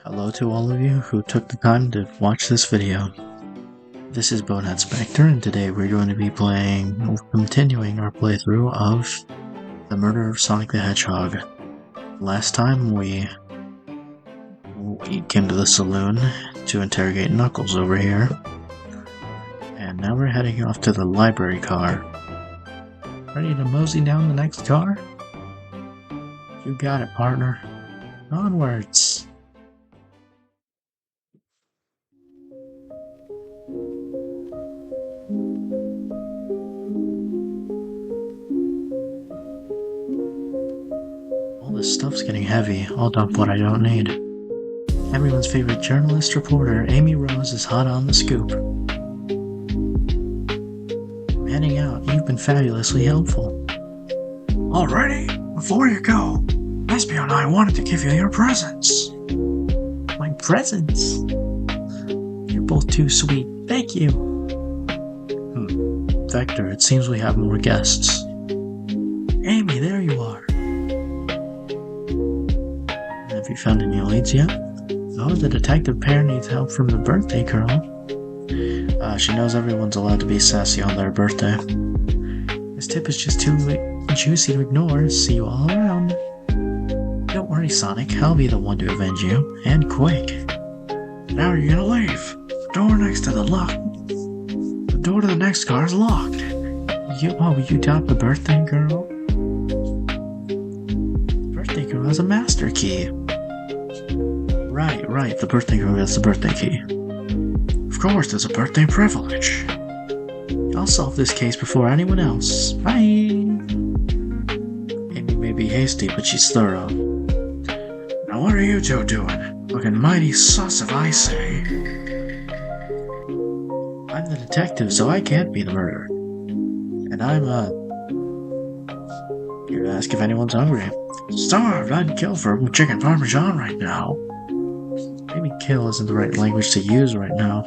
Hello to all of you who took the time to watch this video. This is Bonehead Spectre, and today we're going to be continuing our playthrough of The Murder of Sonic the Hedgehog. Last time we came to the saloon to interrogate Knuckles over here, and now we're heading off to the library car. Ready to mosey down the next car? You got it, partner. Onwards! All this stuff's getting heavy. I'll dump what I don't need. Everyone's favorite journalist reporter, Amy Rose, is hot on the scoop. I'm heading out. You've been fabulously helpful. Alrighty, before you go, Espio and I wanted to give you your presents. My presents? You're both too sweet. Thank you. Vector, it seems we have more guests. Amy, there you are. Have you found any leads yet? Oh, the detective pair needs help from the birthday girl. She knows everyone's allowed to be sassy on their birthday. This tip is just too juicy to ignore. See you all around. Don't worry, Sonic. I'll be the one to avenge you. And quick. Now you're gonna leave. The door next to the door to the next car is locked. You doubt the birthday girl? The birthday girl has a master key. Right, the birthday girl has the birthday key. Of course, there's a birthday privilege. I'll solve this case before anyone else. Bye! Amy may be hasty, but she's thorough. Now what are you two doing? Looking mighty sus if I say. I'm the detective, so I can't be the murderer. And I'm, here to ask if anyone's hungry. Starved, I'd kill for chicken parmesan right now. Maybe kill isn't the right language to use right now.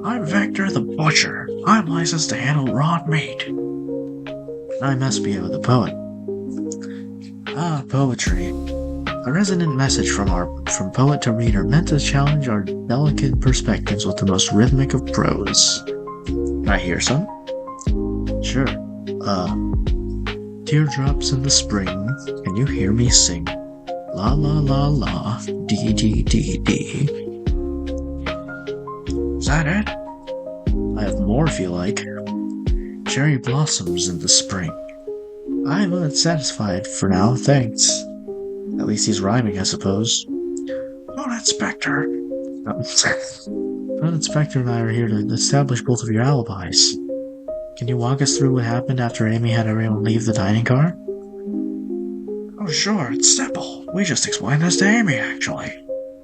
I'm Vector the Butcher. I'm licensed to handle raw meat. I'm Espio the Poet. Ah, poetry. A resonant message from poet to reader meant to challenge our delicate perspectives with the most rhythmic of prose. Can I hear some? Sure. Teardrops in the spring, can you hear me sing? La la la la, dee dee dee dee. Is that it? I have more if you like. Cherry blossoms in the spring. I'm unsatisfied for now, thanks. At least he's rhyming, I suppose. Bonehead Spectre. Bonehead Spectre and I are here to establish both of your alibis. Can you walk us through what happened after Amy had everyone leave the dining car? Oh sure, it's simple. We just explained this to Amy, actually.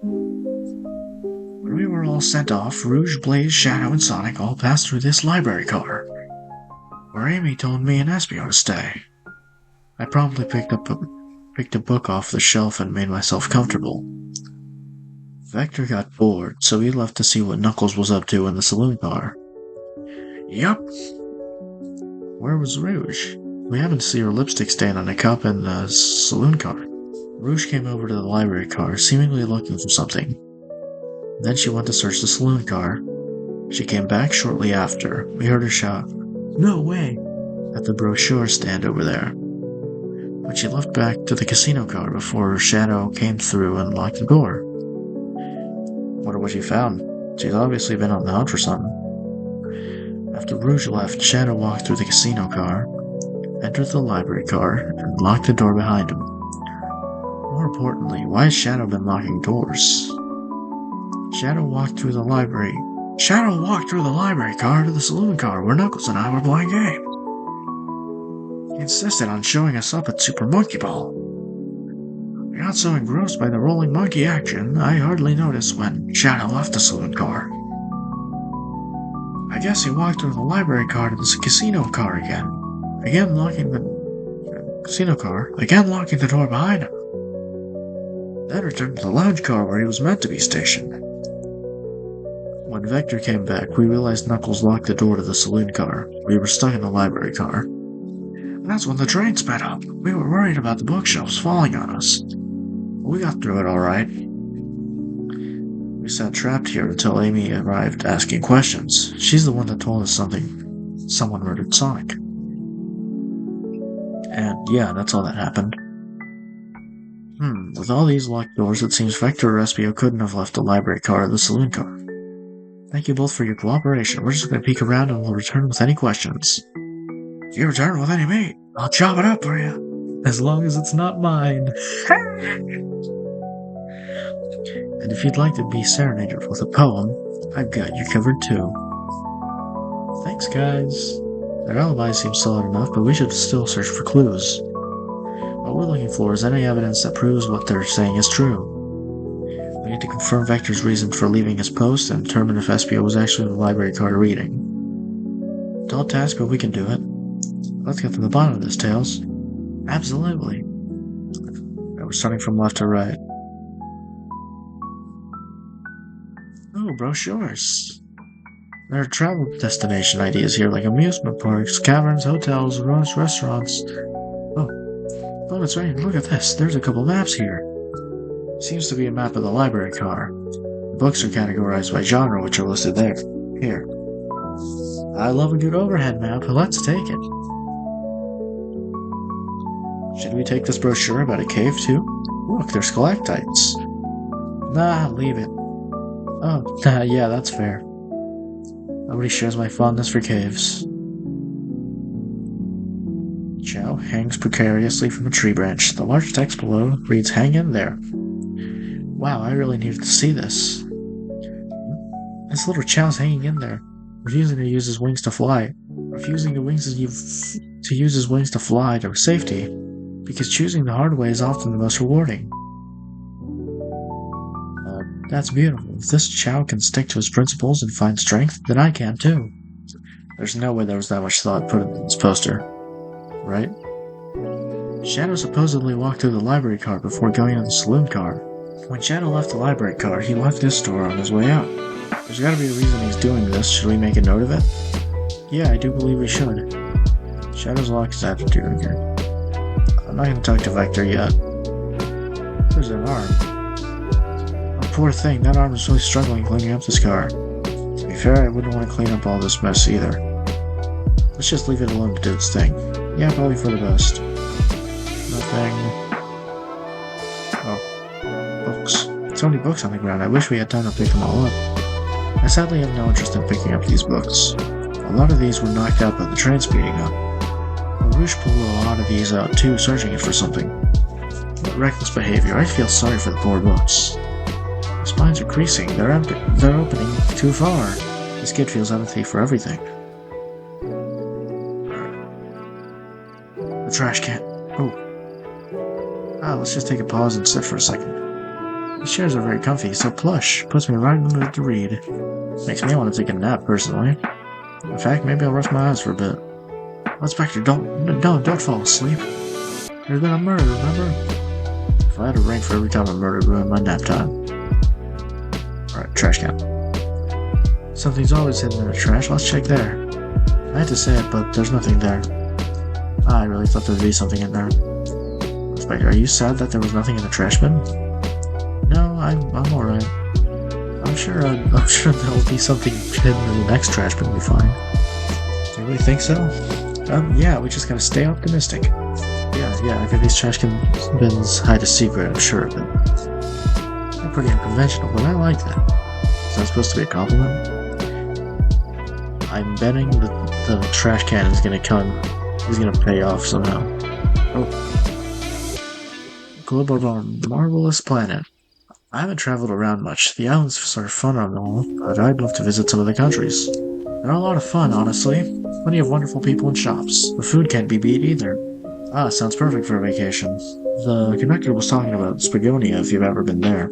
When we were all sent off, Rouge, Blaze, Shadow, and Sonic all passed through this library car, where Amy told me and Espio to stay. I promptly picked a book off the shelf and made myself comfortable. Vector got bored, so he left to see what Knuckles was up to in the saloon car. Yup. Where was Rouge? We happened to see her lipstick stain on a cup in the saloon car. Rouge came over to the library car, seemingly looking for something. Then she went to search the saloon car. She came back shortly after. We heard her shout, "No way!" at the brochure stand over there. But she left back to the casino car before her Shadow came through and locked the door. Wonder what she found. She's obviously been on the hunt for something. After Rouge left, Shadow walked through the casino car, entered the library car, and locked the door behind him. More importantly, why has Shadow been locking doors? Shadow walked through the library car to the saloon car where Knuckles and I were playing games. He insisted on showing us up at Super Monkey Ball. I got so engrossed by the rolling monkey action, I hardly noticed when Shadow left the saloon car. I guess he walked through the library car to the casino car again locking the door behind him. Then returned to the lounge car where he was meant to be stationed. When Vector came back, we realized Knuckles locked the door to the saloon car. We were stuck in the library car. And that's when the train sped up. We were worried about the bookshelves falling on us. We got through it alright. We sat trapped here until Amy arrived asking questions. She's the one that told us someone murdered Sonic. And yeah, that's all that happened. With all these locked doors, it seems Vector or Espio couldn't have left the library car or the saloon car. Thank you both for your cooperation. We're just going to peek around and we'll return with any questions. If you return with any meat, I'll chop it up for you. As long as it's not mine. And if you'd like to be serenaded with a poem, I've got you covered too. Thanks, guys. Their alibi seems solid enough, but we should still search for clues. What we're looking for is any evidence that proves what they're saying is true. We need to confirm Vector's reason for leaving his post and determine if Espio was actually in the library car reading. Tall task, but we can do it. Let's get to the bottom of this, Tails. Absolutely. We're starting from left to right. Oh, brochures. There are travel destination ideas here, like amusement parks, caverns, hotels, restaurants. Oh, that's right. Look at this. There's a couple maps here. Seems to be a map of the library car. The books are categorized by genre, which are listed there. Here. I love a good overhead map. Let's take it. Should we take this brochure about a cave, too? Look, there's stalactites. Nah, leave it. Oh, yeah, that's fair. Nobody shares my fondness for caves. Chow hangs precariously from a tree branch. The large text below reads, "Hang in there." Wow, I really needed to see this. This little Chow's hanging in there, refusing to use his wings to fly. Refusing to use his wings to fly to safety, because choosing the hard way is often the most rewarding. That's beautiful. If this Chow can stick to his principles and find strength, then I can too. There's no way there was that much thought put into this poster. Right? Shadow supposedly walked through the library car before going to the saloon car. When Shadow left the library car, he left this door on his way out. There's gotta be a reason he's doing this. Should we make a note of it? Yeah, I do believe we should. Shadow's lost his attitude here. I'm not gonna talk to Vector yet. There's an arm. Oh, poor thing, that arm is really struggling cleaning up this car. To be fair, I wouldn't want to clean up all this mess either. Let's just leave it alone to do its thing. Yeah, probably for the best. Nothing. Oh. Books. So many books on the ground. I wish we had time to pick them all up. I sadly have no interest in picking up these books. A lot of these were knocked out by the train speeding up. Rouge pulled a lot of these out too, searching it for something. What reckless behavior. I feel sorry for the poor books. The spines are creasing. They're opening too far. This kid feels empathy for everything. The trash can. Oh. Let's just take a pause and sit for a second. These chairs are very comfy, so plush. Puts me right in the mood to read. Makes me want to take a nap, personally. In fact, maybe I'll rest my eyes for a bit. Let's back to don't fall asleep. There's been a murder, remember? If I had a rank for every time a murder ruined my nap time. Alright, trash can. Something's always hidden in the trash. Let's check there. I had to say it, but there's nothing there. I really thought there'd be something in there. Are you sad that there was nothing in the trash bin? No, I'm alright. I'm sure there'll be something hidden in the next trash bin we find. Do you really think so? Yeah, we just gotta stay optimistic. Yeah, if these trash bins hide a secret, I'm sure of it. They're pretty unconventional, but I like that. Is that supposed to be a compliment? I'm betting that the trash can is gonna pay off somehow. Oh. Globe of our marvelous planet. I haven't traveled around much. The islands are fun and all, but I'd love to visit some of the countries. They're a lot of fun, honestly. Plenty of wonderful people and shops. The food can't be beat either. Sounds perfect for a vacation. The conductor was talking about Spagonia if you've ever been there.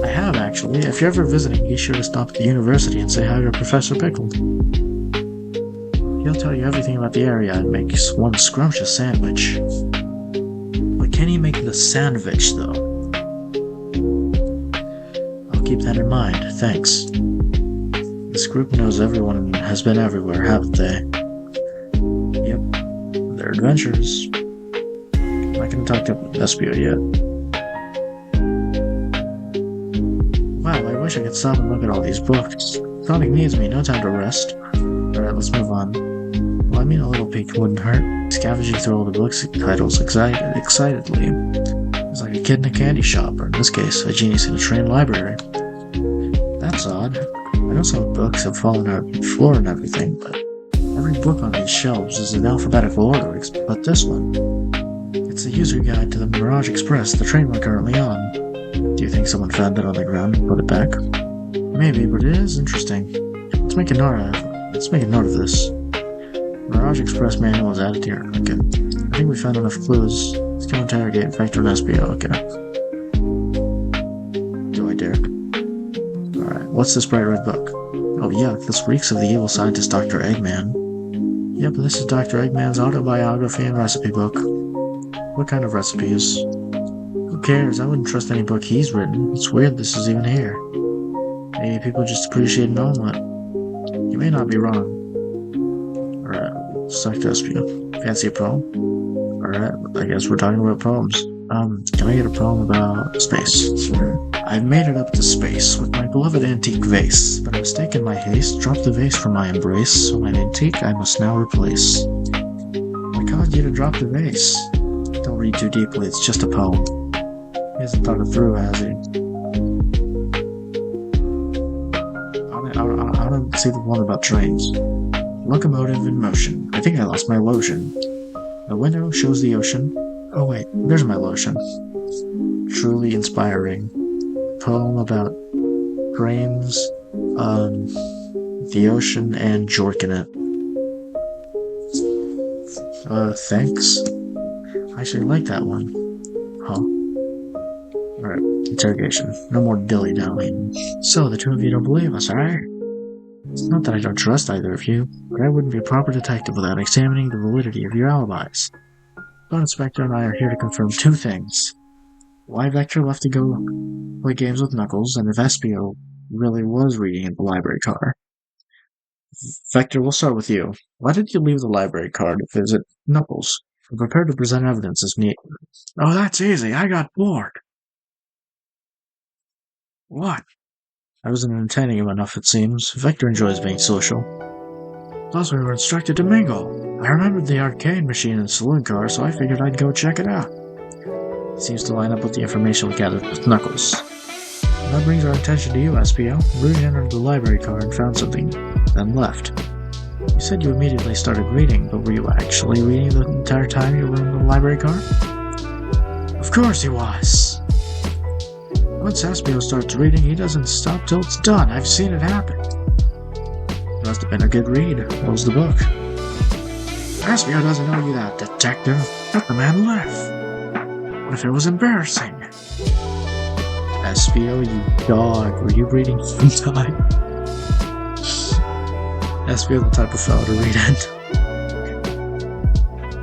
I have, actually. If you're ever visiting, be sure to stop at the university and say hi to Professor Pickle. He'll tell you everything about the area and make one scrumptious sandwich. But can he make the sandwich, though? I'll keep that in mind, thanks. This group knows everyone and has been everywhere, haven't they? Yep. They're adventurers. I'm not gonna talk to Espio yet. Damn, I wish I could stop and look at all these books. Sonic needs me, no time to rest. Alright, let's move on. Well, I mean, a little peek wouldn't hurt. Scavenging through all the books titles excitedly. It's like a kid in a candy shop, or in this case, a genius in a train library. That's odd. I know some books have fallen out on the floor and everything, but every book on these shelves is in alphabetical order, but this one. It's a user guide to the Mirage Express, the train we're currently on. Do you think someone found it on the ground and put it back? Maybe, but it is interesting. Let's make a note of this. Mirage Express manual is added here. Okay. I think we found enough clues. Let's go interrogate Vector and Espio. Okay. Do I dare? Alright, what's this bright red book? Oh yuck, this reeks of the evil scientist Dr. Eggman. Yep, this is Dr. Eggman's autobiography and recipe book. What kind of recipes? Who cares? I wouldn't trust any book he's written. It's weird this is even here. Maybe people just appreciate an omelet. You may not be wrong. Alright, stuck to Espio. Fancy a poem? Alright, I guess we're talking about poems. Can I get a poem about space? I've made it up to space with my beloved antique vase, but a mistake in my haste dropped the vase from my embrace, so my antique I must now replace. I caused you to drop the vase. Don't read too deeply, it's just a poem. He hasn't thought it through, has he? I don't see the one about trains. Locomotive in motion. I think I lost my lotion. The window shows the ocean. Oh wait, there's my lotion. Truly inspiring. Poem about trains, the ocean, and Jork in it. Thanks. I actually like that one. Huh? Alright, interrogation. No more dilly-dallying. So, the two of you don't believe us, alright? It's not that I don't trust either of you, but I wouldn't be a proper detective without examining the validity of your alibis. Bone Inspector and I are here to confirm two things. Why Vector left to go play games with Knuckles, and if Espio really was reading in the library car. Vector, we'll start with you. Why did you leave the library car to visit Knuckles? I'm prepared to present evidence as needed. Oh, that's easy. I got bored. What? I wasn't entertaining him enough, it seems. Vector enjoys being social. Plus, we were instructed to mingle. I remembered the arcade machine in the saloon car, so I figured I'd go check it out. It seems to line up with the information we gathered with Knuckles. And that brings our attention to you, Espio. Rudy entered the library car and found something, then left. You said you immediately started reading, but were you actually reading the entire time you were in the library car? Of course he was! Once Espio starts reading, he doesn't stop till it's done. I've seen it happen. It must have been a good read. What was the book? Espio doesn't know you that, detective. Let the man live. What if it was embarrassing? Espio, you dog. Were you reading hentai? Espio, the type of fellow to read hentai.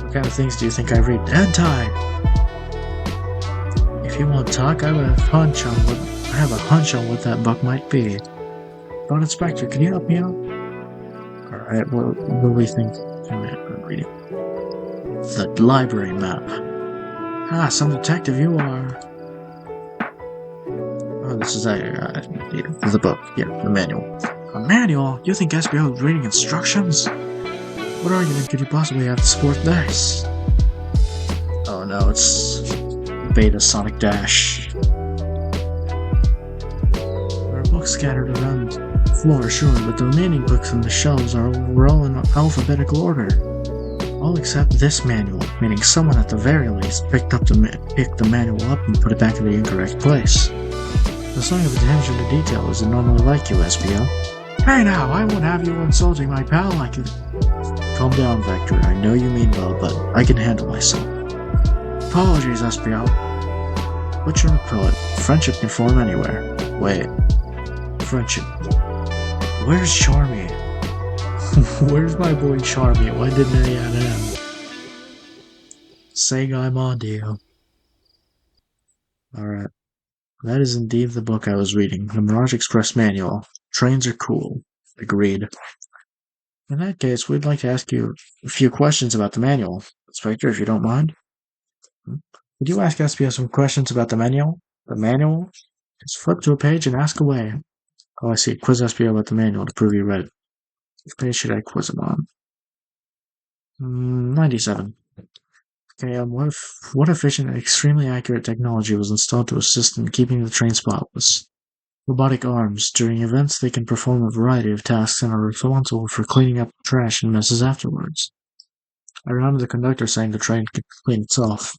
What kind of things do you think I read? Hentai! If you won't talk, I have a hunch on what that book might be. Bone Inspector, can you help me out? Alright, what do we think? I'm reading. The library map. Ah, some detective you are. Oh, this is the book. Yeah, the manual. A manual? You think Espio is reading instructions? What argument could you possibly have to support this? Oh no, it's Beta Sonic Dash. There are books scattered around the floor, sure, but the remaining books on the shelves were all in alphabetical order. All except this manual, meaning someone at the very least picked the manual up and put it back in the incorrect place. The sign of attention to detail isn't normally like you, Espio. Hey now, I won't have you insulting my pal like that. Calm down, Vector. I know you mean well, but I can handle myself. Apologies, Espio. Butcher and poet. Friendship can form anywhere. Wait. Friendship. Where's Charmy? Where's my boy Charmy? Why didn't I add him? Sega, I'm on to you. Alright. That is indeed the book I was reading. The Mirage Express Manual. Trains are cool. Agreed. In that case, we'd like to ask you a few questions about the manual. Inspector, if you don't mind. Would you ask Espio some questions about the manual? The manual? Just flip to a page and ask away. Oh, I see. Quiz Espio about the manual to prove you read it. Which page should I quiz him on? 97. Okay, what efficient and extremely accurate technology was installed to assist in keeping the train spotless? Robotic arms. During events, they can perform a variety of tasks and are responsible for cleaning up trash and messes afterwards. I remember the conductor saying the train could clean itself.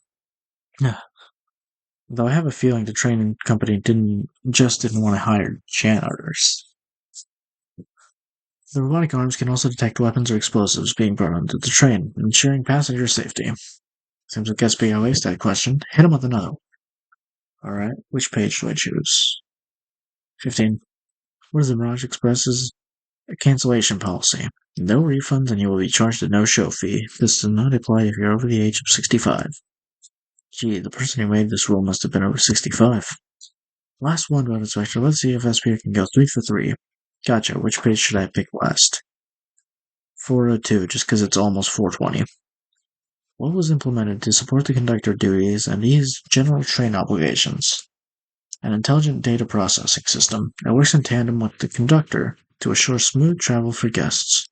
Though I have a feeling the train company didn't want to hire janitors. The robotic arms can also detect weapons or explosives being brought onto the train, ensuring passenger safety. Seems like Espio aced that question. Hit him with another. Alright, which page do I choose? 15. What is the Mirage Express's cancellation policy? No refunds and you will be charged a no-show fee. This does not apply if you're over the age of 65. Gee, the person who made this rule must have been over 65. Last one, Web Inspector. Let's see if Espio can go 3 for 3. Gotcha. Which page should I pick last? 402, just because it's almost 420. What was implemented to support the conductor duties and ease general train obligations? An intelligent data processing system that works in tandem with the conductor to assure smooth travel for guests.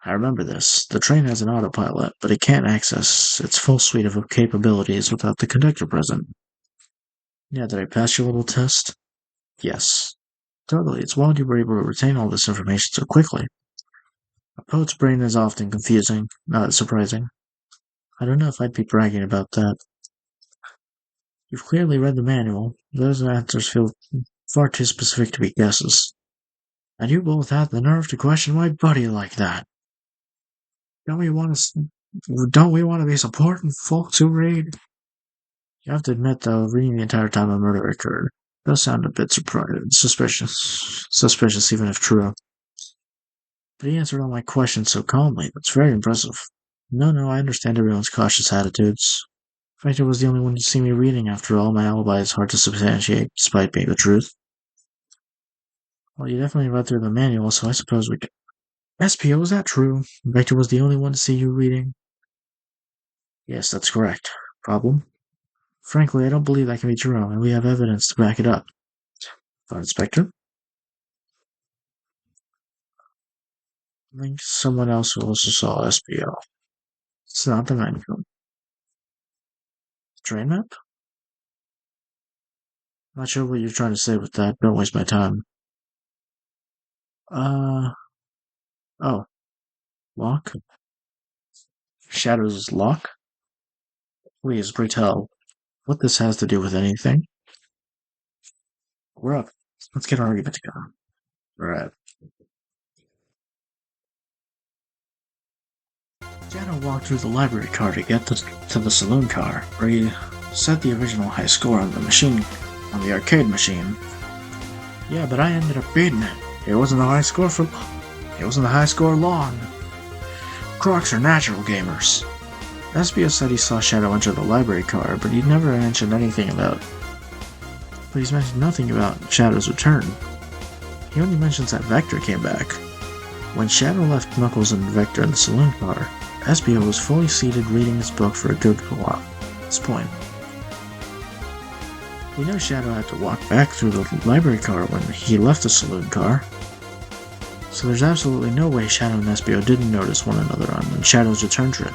I remember this. The train has an autopilot, but it can't access its full suite of capabilities without the conductor present. Yeah, did I pass your little test? Yes. Totally, it's wild you were able to retain all this information so quickly. A poet's brain is often confusing, not surprising. I don't know if I'd be bragging about that. You've clearly read the manual. Those answers feel far too specific to be guesses. And you both had the nerve to question my buddy like that. Don't we want to be supporting folks who read? You have to admit, though, reading the entire time a murder occurred does sound a bit suspicious even if true. But he answered all my questions so calmly. That's very impressive. No, I understand everyone's cautious attitudes. In fact, I was the only one to see me reading. After all, my alibi is hard to substantiate, despite being the truth. Well, you definitely read through the manual, so I suppose we could... Espio, is that true? Victor was the only one to see you reading? Yes, that's correct. Problem? Frankly, I don't believe that can be true, and we have evidence to back it up. Thought Inspector? I think someone else who also saw Espio. It's not the manual. Train map? Not sure what you're trying to say with that. Don't waste my time. Oh. Lock? Shadow's lock? Please, pray tell what this has to do with anything. We're up. Let's get our argument together. Alright. Shadow walked through the library car to get to the saloon car, where he set the original high score on the arcade machine. Yeah, but I ended up beating it. It wasn't the high score long. Crocs are natural gamers. Espio said he saw Shadow enter the library car, but he never mentioned anything about... But he's mentioned nothing about Shadow's return. He only mentions that Vector came back. When Shadow left Knuckles and Vector in the saloon car, Espio was fully seated reading his book for a good while. At this point, we know Shadow had to walk back through the library car when he left the saloon car. So there's absolutely no way Shadow and Espio didn't notice one another on Shadow's return trip.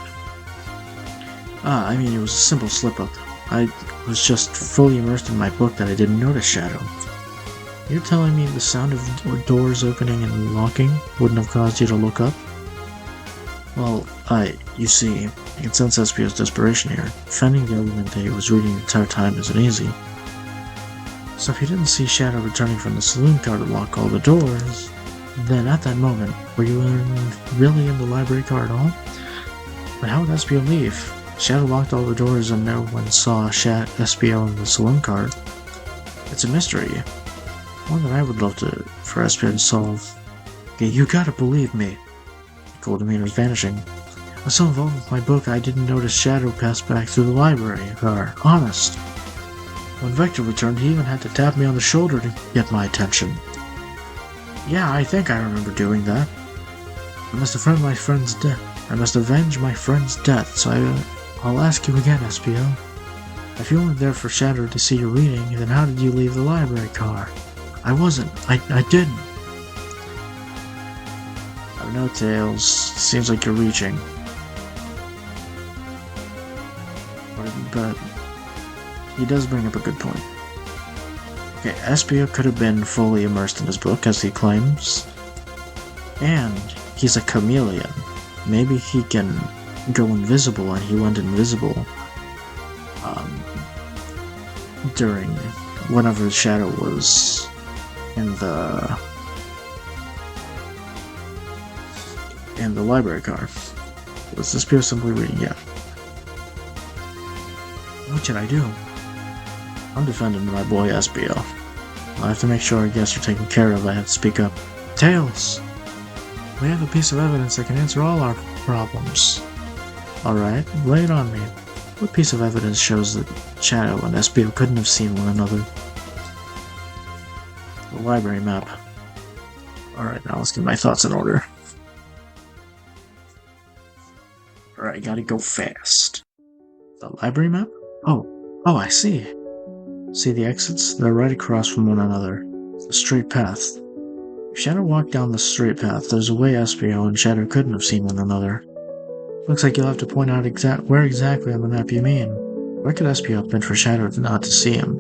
It was a simple slip-up. I was just fully immersed in my book that I didn't notice Shadow. You're telling me the sound of doors opening and locking wouldn't have caused you to look up? Well, you see, I can sense Espio's desperation here. Defending the argument that he was reading the entire time isn't easy. So if you didn't see Shadow returning from the saloon car to lock all the doors, then at that moment, were you really in the library car at all? But how would Espio leave? Shadow locked all the doors and no one saw Espio in the saloon car. It's a mystery. One that I would love for Espio to solve. Okay, you gotta believe me. Cool demeanor's vanishing. I was so involved with my book I didn't notice Shadow pass back through the library car. Honest. When Vector returned, he even had to tap me on the shoulder to get my attention. Yeah, I think I remember doing that. I must avenge my friend's death, so I'll ask you again, Espio. If you weren't there for Shadow to see your reading, then how did you leave the library car? I wasn't. I didn't. I don't know, Tails. Seems like you're reaching. But he does bring up a good point. Okay, Espio could have been fully immersed in his book, as he claims. And he's a chameleon. Maybe he can go invisible, and he went invisible during whenever Shadow was in the library car. Was Espio simply reading? Yeah. What should I do? I'm defending my boy Espio. I have to make sure our guests are taken care of. I have to speak up. Tails! We have a piece of evidence that can answer all our problems. Alright, lay it on me. What piece of evidence shows that Shadow and Espio couldn't have seen one another? The library map. Alright, now let's get my thoughts in order. Alright, gotta go fast. The library map? Oh, I see. See the exits? They're right across from one another. A straight path. If Shadow walked down the straight path, there's a way Espio and Shadow couldn't have seen one another. Looks like you'll have to point out where exactly on the map you mean. Where could Espio have been for Shadow not to see him?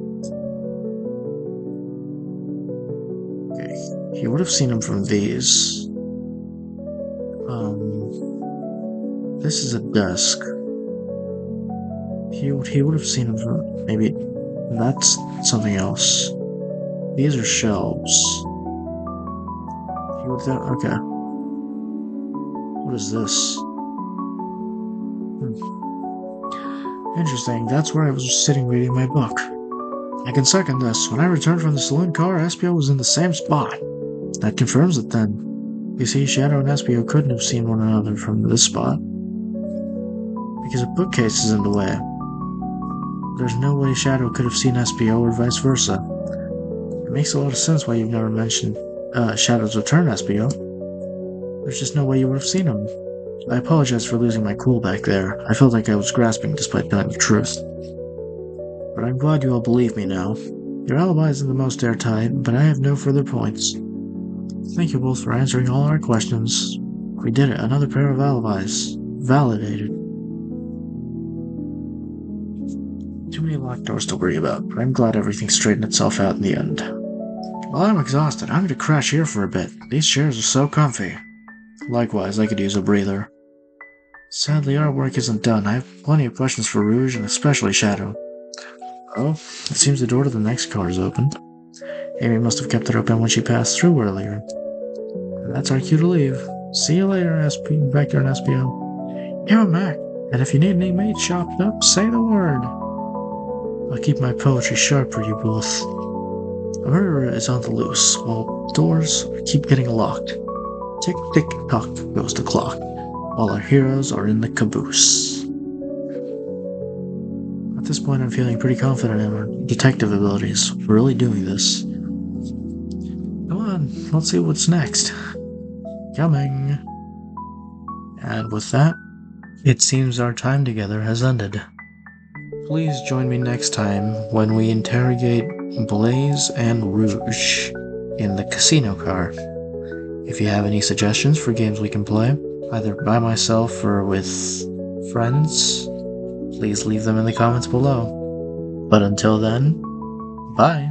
Okay, he would have seen him from these. This is a desk. He would have seen him from maybe that's something else. These are shelves. He would have okay. What is this? Interesting. That's where I was sitting reading my book. I can second this. When I returned from the saloon car, Espio was in the same spot. That confirms it then. You see, Shadow and Espio couldn't have seen one another from this spot. Because a bookcase is in the way. There's no way Shadow could have seen Espio or vice versa. It makes a lot of sense why you've never mentioned Shadow's return, Espio. There's just no way you would have seen him. I apologize for losing my cool back there. I felt like I was grasping despite telling the truth. But I'm glad you all believe me now. Your alibi isn't the most airtight, but I have no further points. Thank you both for answering all our questions. We did it. Another pair of alibis. Validated. Too many locked doors to worry about, but I'm glad everything straightened itself out in the end. Well, I'm exhausted. I'm gonna crash here for a bit. These chairs are so comfy. Likewise, I could use a breather. Sadly, our work isn't done. I have plenty of questions for Rouge, and especially Shadow. Oh, it seems the door to the next car is open. Amy must have kept it open when she passed through earlier. And that's our cue to leave. See you later, Vector and Espio. Yeah, I'm back. And if you need any mates chopped up, say the word. I'll keep my poetry sharp for you both. A murderer is on the loose, while doors keep getting locked. Tick, tick, tock goes the clock, while our heroes are in the caboose. At this point, I'm feeling pretty confident in our detective abilities. We're really doing this. Come on, let's see what's next. Coming. And with that, it seems our time together has ended. Please join me next time when we interrogate Blaze and Rouge in the casino car. If you have any suggestions for games we can play, either by myself or with friends, please leave them in the comments below. But until then, bye!